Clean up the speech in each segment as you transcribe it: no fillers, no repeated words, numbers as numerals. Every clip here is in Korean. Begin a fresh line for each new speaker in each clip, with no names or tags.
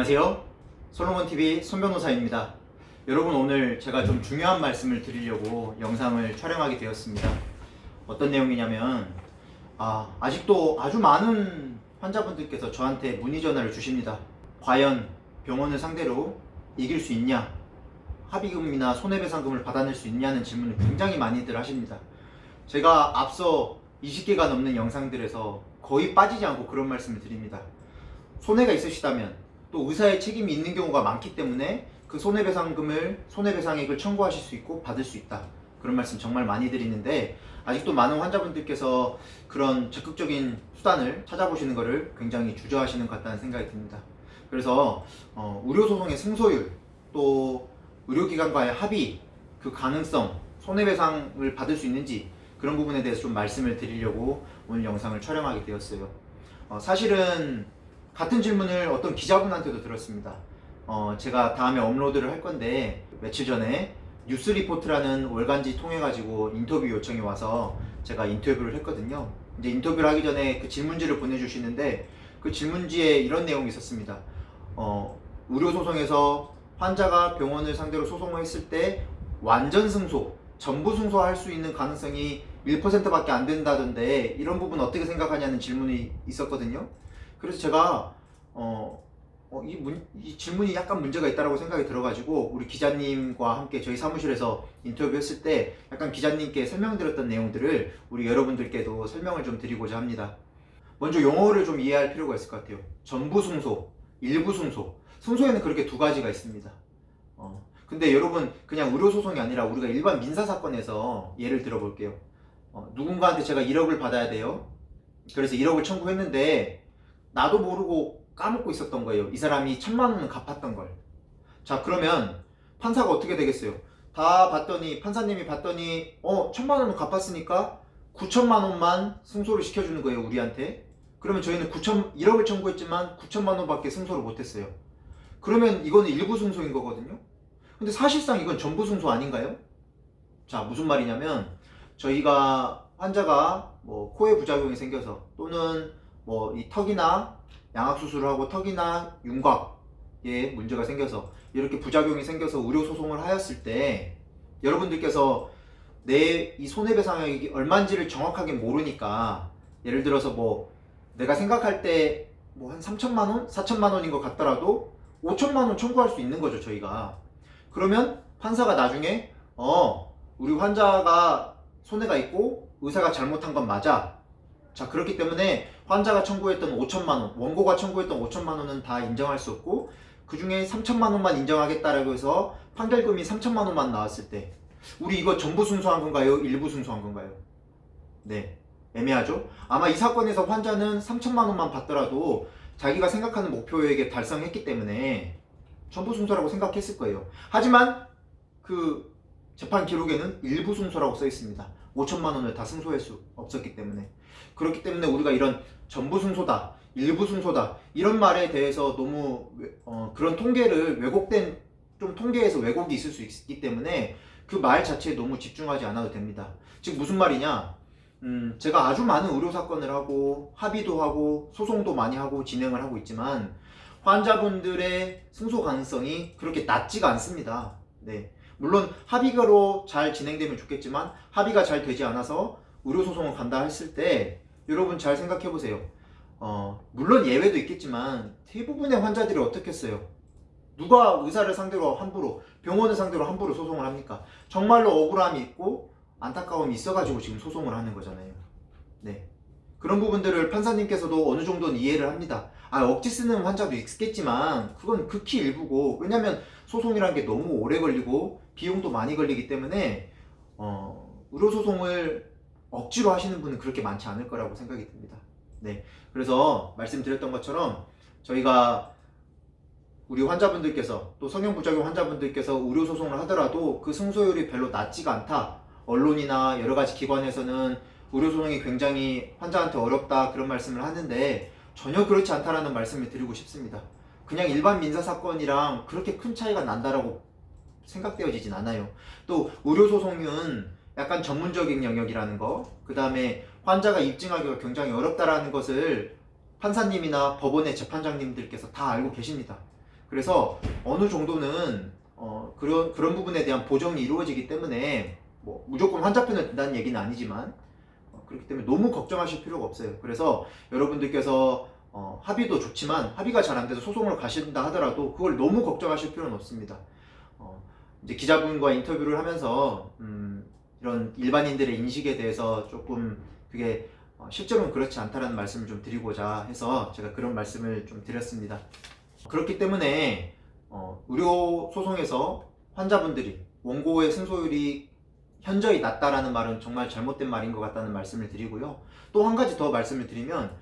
안녕하세요. 솔로몬TV 손변호사입니다. 여러분, 오늘 제가 좀 중요한 말씀을 드리려고 영상을 촬영하게 되었습니다. 어떤 내용이냐면 아직도 아주 많은 환자분들께서 저한테 문의 전화를 주십니다. 과연 병원을 상대로 이길 수 있냐, 합의금이나 손해배상금을 받아낼 수 있냐는 질문을 굉장히 많이들 하십니다. 제가 앞서 20개가 넘는 영상들에서 거의 빠지지 않고 그런 말씀을 드립니다. 손해가 있으시다면 또 의사의 책임이 있는 경우가 많기 때문에 그 손해배상액을 청구하실 수 있고 받을 수 있다, 그런 말씀 정말 많이 드리는데, 아직도 많은 환자분들께서 그런 적극적인 수단을 찾아보시는 것을 굉장히 주저하시는 것 같다는 생각이 듭니다. 그래서 의료소송의 승소율, 또 의료기관과의 합의, 그 가능성, 손해배상을 받을 수 있는지, 그런 부분에 대해서 좀 말씀을 드리려고 오늘 영상을 촬영하게 되었어요. 사실은 같은 질문을 어떤 기자분한테도 들었습니다. 제가 다음에 업로드를 할 건데, 며칠 전에 뉴스리포트라는 월간지 통해 가지고 인터뷰 요청이 와서 제가 인터뷰를 했거든요. 이제 인터뷰를 하기 전에 그 질문지를 보내주시는데, 그 질문지에 이런 내용이 있었습니다. 의료소송에서 환자가 병원을 상대로 소송을 했을 때 완전 승소, 전부 승소할 수 있는 가능성이 1%밖에 안 된다던데, 이런 부분 어떻게 생각하냐는 질문이 있었거든요. 그래서 제가 이 질문이 약간 문제가 있다고 생각이 들어가지고 우리 기자님과 함께 저희 사무실에서 인터뷰했을 때 약간 기자님께 설명드렸던 내용들을 우리 여러분들께도 설명을 좀 드리고자 합니다. 먼저 용어를 좀 이해할 필요가 있을 것 같아요. 전부 승소, 일부 승소. 승소에는 그렇게 두 가지가 있습니다. 근데 여러분, 그냥 의료소송이 아니라 우리가 일반 민사사건에서 예를 들어 볼게요. 누군가한테 제가 1억을 받아야 돼요. 그래서 1억을 청구했는데 나도 모르고 까먹고 있었던 거예요. 이 사람이 1,000만 원은 갚았던 걸. 자, 그러면 판사가 어떻게 되겠어요? 다 봤더니, 판사님이 봤더니 1,000만 원은 갚았으니까 9천만 원만 승소를 시켜주는 거예요, 우리한테. 그러면 저희는 1억을 청구했지만 9천만 원밖에 승소를 못했어요. 그러면 이거는 일부 승소인 거거든요. 근데 사실상 이건 전부 승소 아닌가요? 자, 무슨 말이냐면, 저희가 환자가 뭐 코에 부작용이 생겨서, 또는 뭐 이 턱이나 양악수술을 하고 턱이나 윤곽에 문제가 생겨서 이렇게 부작용이 생겨서 의료소송을 하였을 때, 여러분들께서 내 이 손해배상액이 얼마인지를 정확하게 모르니까, 예를 들어서 뭐 내가 생각할 때 뭐 한 3천만 원? 4천만 원인 것 같더라도 5천만 원 청구할 수 있는 거죠, 저희가. 그러면 판사가 나중에 우리 환자가 손해가 있고 의사가 잘못한 건 맞아. 자, 그렇기 때문에 환자가 청구했던 5천만 원, 원고가 청구했던 5천만 원은 다 인정할 수 없고, 그 중에 3천만 원만 인정하겠다라고 해서 판결금이 3천만 원만 나왔을 때, 우리 이거 전부 승소한 건가요? 일부 승소한 건가요? 네, 애매하죠? 아마 이 사건에서 환자는 3천만 원만 받더라도 자기가 생각하는 목표액에 달성했기 때문에 전부 승소라고 생각했을 거예요. 하지만 그 재판 기록에는 일부 승소라고 써 있습니다. 5천만 원을 다 승소할 수 없었기 때문에. 그렇기 때문에 우리가 이런 전부 승소다, 일부 승소다, 이런 말에 대해서 너무 그런 통계를 왜곡된, 좀 통계에서 왜곡이 있을 수 있기 때문에 그 말 자체에 너무 집중하지 않아도 됩니다. 즉 무슨 말이냐, 제가 아주 많은 의료사건을 하고 합의도 하고 소송도 많이 하고 진행을 하고 있지만, 환자분들의 승소 가능성이 그렇게 낮지가 않습니다. 네. 물론 합의가로 잘 진행되면 좋겠지만, 합의가 잘 되지 않아서 의료소송을 간다 했을 때, 여러분 잘 생각해 보세요. 물론 예외도 있겠지만 대부분의 환자들이 어떻게 했어요? 누가 의사를 상대로 함부로, 병원을 상대로 함부로 소송을 합니까? 정말로 억울함이 있고 안타까움이 있어가지고 지금 소송을 하는 거잖아요. 네. 그런 부분들을 판사님께서도 어느 정도는 이해를 합니다. 억지 쓰는 환자도 있겠지만 그건 극히 일부고, 왜냐면 소송이라는 게 너무 오래 걸리고 비용도 많이 걸리기 때문에 의료소송을 억지로 하시는 분은 그렇게 많지 않을 거라고 생각이 듭니다. 네. 그래서 말씀드렸던 것처럼 저희가 우리 환자분들께서, 또 성형부작용 환자분들께서 의료소송을 하더라도 그 승소율이 별로 낮지가 않다, 언론이나 여러가지 기관에서는 의료소송이 굉장히 환자한테 어렵다, 그런 말씀을 하는데 전혀 그렇지 않다라는 말씀을 드리고 싶습니다. 그냥 일반 민사사건이랑 그렇게 큰 차이가 난다라고 생각되어지진 않아요. 또 의료소송은 약간 전문적인 영역이라는 거, 그 다음에 환자가 입증하기가 굉장히 어렵다라는 것을 판사님이나 법원의 재판장님들께서 다 알고 계십니다. 그래서 어느 정도는 그런 부분에 대한 보정이 이루어지기 때문에 뭐 무조건 환자 편을 든다는 얘기는 아니지만 그렇기 때문에 너무 걱정하실 필요가 없어요. 그래서 여러분들께서 합의도 좋지만 합의가 잘 안 돼서 소송을 가신다 하더라도 그걸 너무 걱정하실 필요는 없습니다. 이제 기자분과 인터뷰를 하면서 이런 일반인들의 인식에 대해서 조금 그게 실제로는 그렇지 않다라는 말씀을 좀 드리고자 해서 제가 그런 말씀을 좀 드렸습니다. 그렇기 때문에 의료 소송에서 환자분들이 원고의 승소율이 현저히 낮다라는 말은 정말 잘못된 말인 것 같다는 말씀을 드리고요. 또 한 가지 더 말씀을 드리면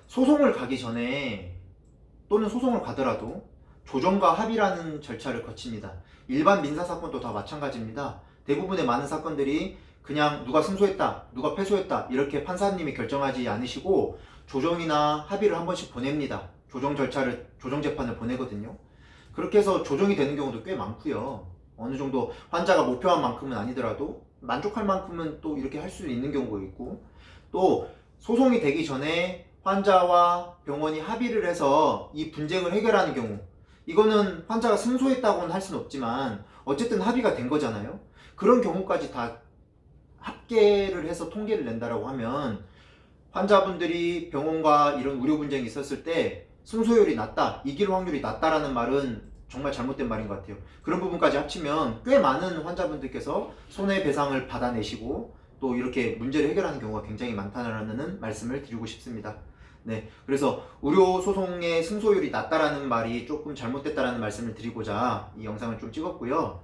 소송을 가기 전에 또는 소송을 가더라도 조정과 합의라는 절차를 거칩니다. 일반 민사사건도 다 마찬가지입니다. 대부분의 많은 사건들이 그냥 누가 승소했다, 누가 패소했다 이렇게 판사님이 결정하지 않으시고 조정이나 합의를 한 번씩 보냅니다. 조정재판을 보내거든요. 그렇게 해서 조정이 되는 경우도 꽤 많고요. 어느 정도 환자가 목표한 만큼은 아니더라도 만족할 만큼은 또 이렇게 할 수 있는 경우가 있고, 또 소송이 되기 전에 환자와 병원이 합의를 해서 이 분쟁을 해결하는 경우, 이거는 환자가 승소했다고는 할 수는 없지만 어쨌든 합의가 된 거잖아요. 그런 경우까지 다 합계를 해서 통계를 낸다라고 하면 환자분들이 병원과 이런 의료 분쟁이 있었을 때 승소율이 낮다, 이길 확률이 낮다라는 말은 정말 잘못된 말인 것 같아요. 그런 부분까지 합치면 꽤 많은 환자분들께서 손해배상을 받아내시고 또 이렇게 문제를 해결하는 경우가 굉장히 많다는 말씀을 드리고 싶습니다. 네, 그래서 의료 소송의 승소율이 낮다라는 말이 조금 잘못됐다라는 말씀을 드리고자 이 영상을 좀 찍었고요.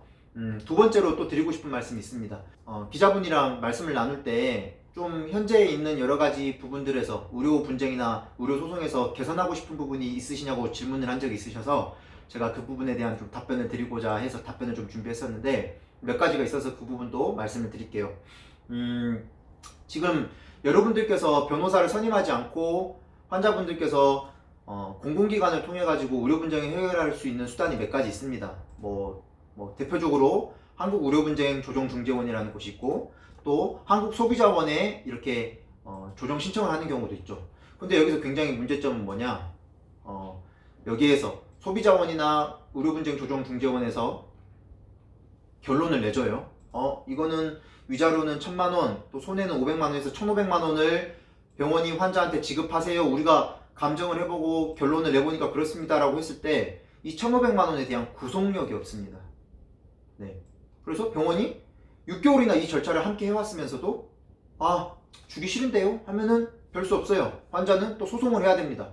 두 번째로 또 드리고 싶은 말씀이 있습니다. 기자분이랑 말씀을 나눌 때 좀 현재 있는 여러 가지 부분들에서 의료 분쟁이나 의료 소송에서 개선하고 싶은 부분이 있으시냐고 질문을 한 적이 있으셔서 제가 그 부분에 대한 좀 답변을 드리고자 해서 답변을 좀 준비했었는데 몇 가지가 있어서 그 부분도 말씀을 드릴게요. 지금 여러분들께서 변호사를 선임하지 않고 환자분들께서 공공기관을 통해 가지고 의료 분쟁을 해결할 수 있는 수단이 몇 가지 있습니다. 대표적으로 한국의료분쟁조정중재원이라는 곳이 있고 또 한국소비자원에 이렇게 조정 신청을 하는 경우도 있죠. 근데 여기서 굉장히 문제점은 뭐냐? 여기에서 소비자원이나 의료분쟁조정중재원에서 결론을 내줘요. 이거는 위자료는 1,000만원, 또 손해는 500만원에서 1,500만원을 병원이 환자한테 지급하세요. 우리가 감정을 해보고 결론을 내보니까 그렇습니다 라고 했을 때 이 1,500만원에 대한 구속력이 없습니다. 네. 그래서 병원이 6개월이나 이 절차를 함께 해왔으면서도 주기 싫은데요? 하면은 별 수 없어요. 환자는 또 소송을 해야 됩니다.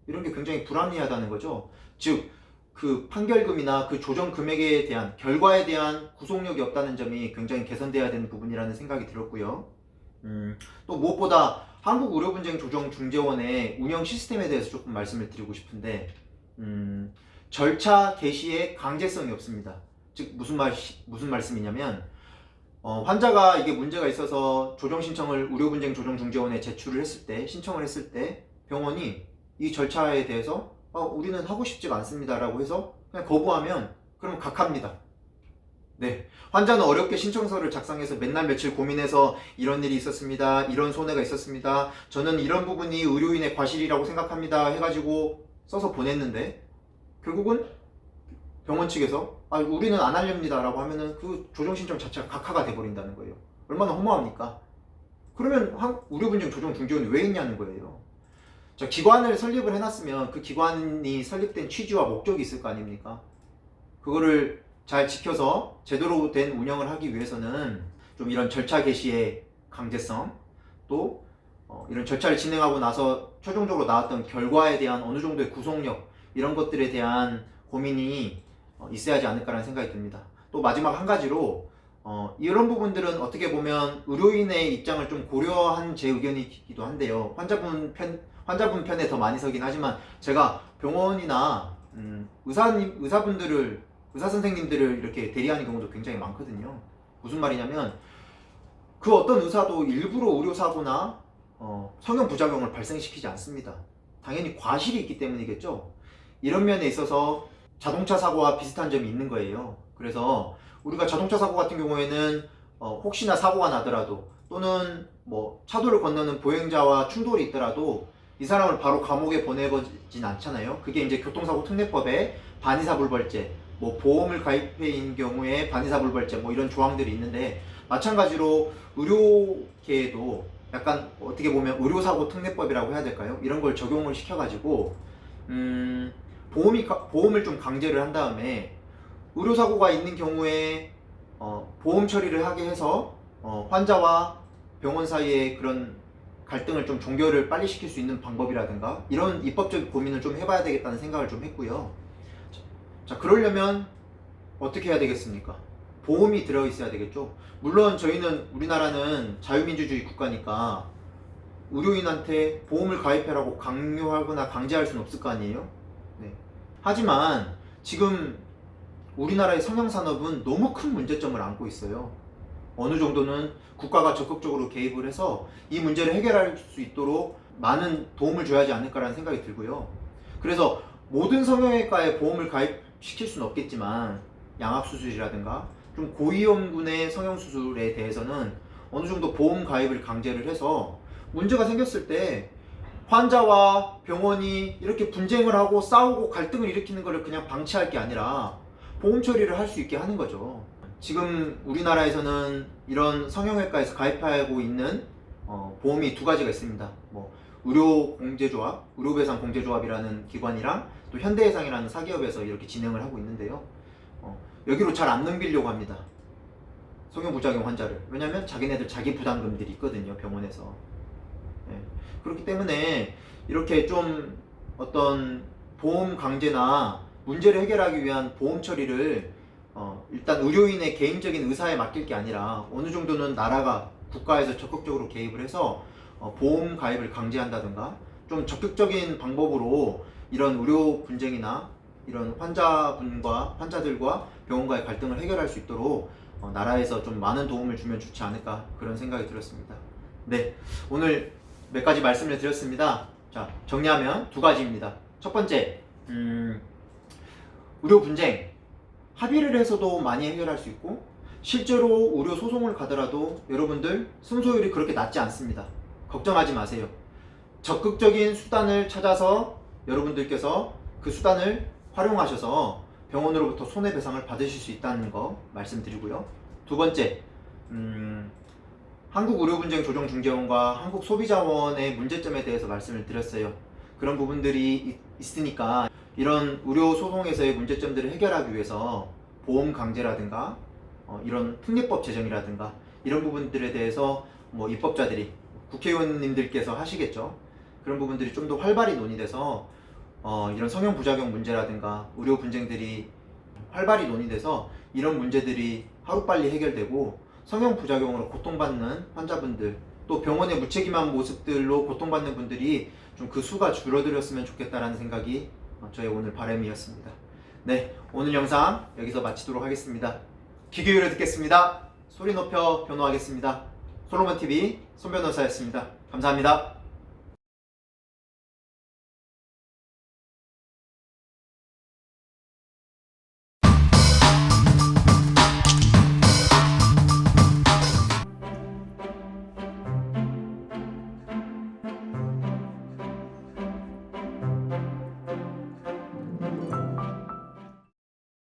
이런 게 굉장히 불합리하다는 거죠. 즉, 그 판결금이나 그 조정 금액에 대한 결과에 대한 구속력이 없다는 점이 굉장히 개선돼야 되는 부분이라는 생각이 들었고요. 또 무엇보다 한국의료분쟁조정중재원의 운영 시스템에 대해서 조금 말씀을 드리고 싶은데 절차 개시에 강제성이 없습니다. 즉 무슨 말씀이냐면 환자가 이게 문제가 있어서 조정 신청을 의료분쟁조정중재원에 신청을 했을 때 병원이 이 절차에 대해서 우리는 하고 싶지가 않습니다 라고 해서 그냥 거부하면 그럼 각하입니다. 네, 환자는 어렵게 신청서를 작성해서 맨날 며칠 고민해서 이런 일이 있었습니다, 이런 손해가 있었습니다, 저는 이런 부분이 의료인의 과실이라고 생각합니다 해가지고 써서 보냈는데 결국은 병원 측에서 우리는 안 하렵니다 라고 하면은 그 조정 신청 자체가 각하가 돼버린다는 거예요. 얼마나 허무합니까? 그러면 의료분쟁조정중재원이 왜 있냐는 거예요. 자, 기관을 설립을 해놨으면 그 기관이 설립된 취지와 목적이 있을 거 아닙니까? 그거를 잘 지켜서 제대로 된 운영을 하기 위해서는 좀 이런 절차 개시의 강제성, 또 이런 절차를 진행하고 나서 최종적으로 나왔던 결과에 대한 어느 정도의 구속력, 이런 것들에 대한 고민이 있어야 하지 않을까라는 생각이 듭니다. 또 마지막 한 가지로 이런 부분들은 어떻게 보면 의료인의 입장을 좀 고려한 제 의견이기도 한데요. 환자분 편에 더 많이 서긴 하지만 제가 병원이나 의사 선생님들을 이렇게 대리하는 경우도 굉장히 많거든요. 무슨 말이냐면 그 어떤 의사도 일부러 의료사고나 성형 부작용을 발생시키지 않습니다. 당연히 과실이 있기 때문이겠죠. 이런 면에 있어서 자동차 사고와 비슷한 점이 있는 거예요. 그래서 우리가 자동차 사고 같은 경우에는 혹시나 사고가 나더라도 또는 차도를 건너는 보행자와 충돌이 있더라도 이 사람을 바로 감옥에 보내거진 않잖아요. 그게 이제 교통사고 특례법에 반의사불벌죄, 뭐 보험을 가입해 있는 경우에 반의사불벌죄 뭐 이런 조항들이 있는데, 마찬가지로 의료계에도 약간 어떻게 보면 의료사고 특례법이라고 해야 될까요? 이런 걸 적용을 시켜가지고 보험을 좀 강제를 한 다음에 의료사고가 있는 경우에 보험 처리를 하게 해서 환자와 병원 사이에 그런 갈등을 좀 종결을 빨리 시킬 수 있는 방법이라든가 이런 입법적 고민을 좀 해봐야 되겠다는 생각을 좀 했고요. 자, 그러려면 어떻게 해야 되겠습니까? 보험이 들어있어야 되겠죠. 물론 저희는 우리나라는 자유민주주의 국가니까 의료인한테 보험을 가입해라고 강요하거나 강제할 수는 없을 거 아니에요. 네. 하지만 지금 우리나라의 성형산업은 너무 큰 문제점을 안고 있어요. 어느 정도는 국가가 적극적으로 개입을 해서 이 문제를 해결할 수 있도록 많은 도움을 줘야지 않을까라는 생각이 들고요. 그래서 모든 성형외과에 보험을 가입시킬 수는 없겠지만 양악수술이라든가 좀 고위험군의 성형수술에 대해서는 어느 정도 보험 가입을 강제를 해서 문제가 생겼을 때 환자와 병원이 이렇게 분쟁을 하고 싸우고 갈등을 일으키는 것을 그냥 방치할 게 아니라 보험 처리를 할 수 있게 하는 거죠. 지금 우리나라에서는 이런 성형외과에서 가입하고 있는 보험이 두 가지가 있습니다. 뭐 의료공제조합, 의료배상공제조합이라는 기관이랑 또 현대해상이라는 사기업에서 이렇게 진행을 하고 있는데요. 여기로 잘 안 넘기려고 합니다. 성형부작용 환자를. 왜냐면 자기네들 자기 부담금들이 있거든요, 병원에서. 네. 그렇기 때문에 이렇게 좀 어떤 보험 강제나 문제를 해결하기 위한 보험 처리를 일단 의료인의 개인적인 의사에 맡길 게 아니라 어느 정도는 나라가 국가에서 적극적으로 개입을 해서 보험 가입을 강제한다든가 좀 적극적인 방법으로 이런 의료 분쟁이나 이런 환자들과 병원과의 갈등을 해결할 수 있도록 나라에서 좀 많은 도움을 주면 좋지 않을까 그런 생각이 들었습니다. 네, 오늘 몇 가지 말씀을 드렸습니다. 자, 정리하면 두 가지입니다. 첫 번째, 의료 분쟁 합의를 해서도 많이 해결할 수 있고 실제로 의료 소송을 가더라도 여러분들 승소율이 그렇게 낮지 않습니다. 걱정하지 마세요. 적극적인 수단을 찾아서 여러분들께서 그 수단을 활용하셔서 병원으로부터 손해배상을 받으실 수 있다는 거 말씀드리고요. 두 번째, 한국의료분쟁조정중재원과 한국소비자원의 문제점에 대해서 말씀을 드렸어요. 그런 부분들이 있으니까 이런 의료 소송에서의 문제점들을 해결하기 위해서 보험 강제라든가 이런 특례법 제정이라든가 이런 부분들에 대해서 뭐 입법자들이 국회의원님들께서 하시겠죠. 그런 부분들이 좀 더 활발히 논의돼서 이런 성형부작용 문제라든가 의료 분쟁들이 활발히 논의돼서 이런 문제들이 하루빨리 해결되고 성형부작용으로 고통받는 환자분들 또 병원의 무책임한 모습들로 고통받는 분들이 좀 그 수가 줄어들었으면 좋겠다라는 생각이 저의 오늘 바람이었습니다. 네, 오늘 영상 여기서 마치도록 하겠습니다. 귀 기울여 듣겠습니다. 소리 높여 변호하겠습니다. 솔로몬TV 손변호사였습니다. 감사합니다.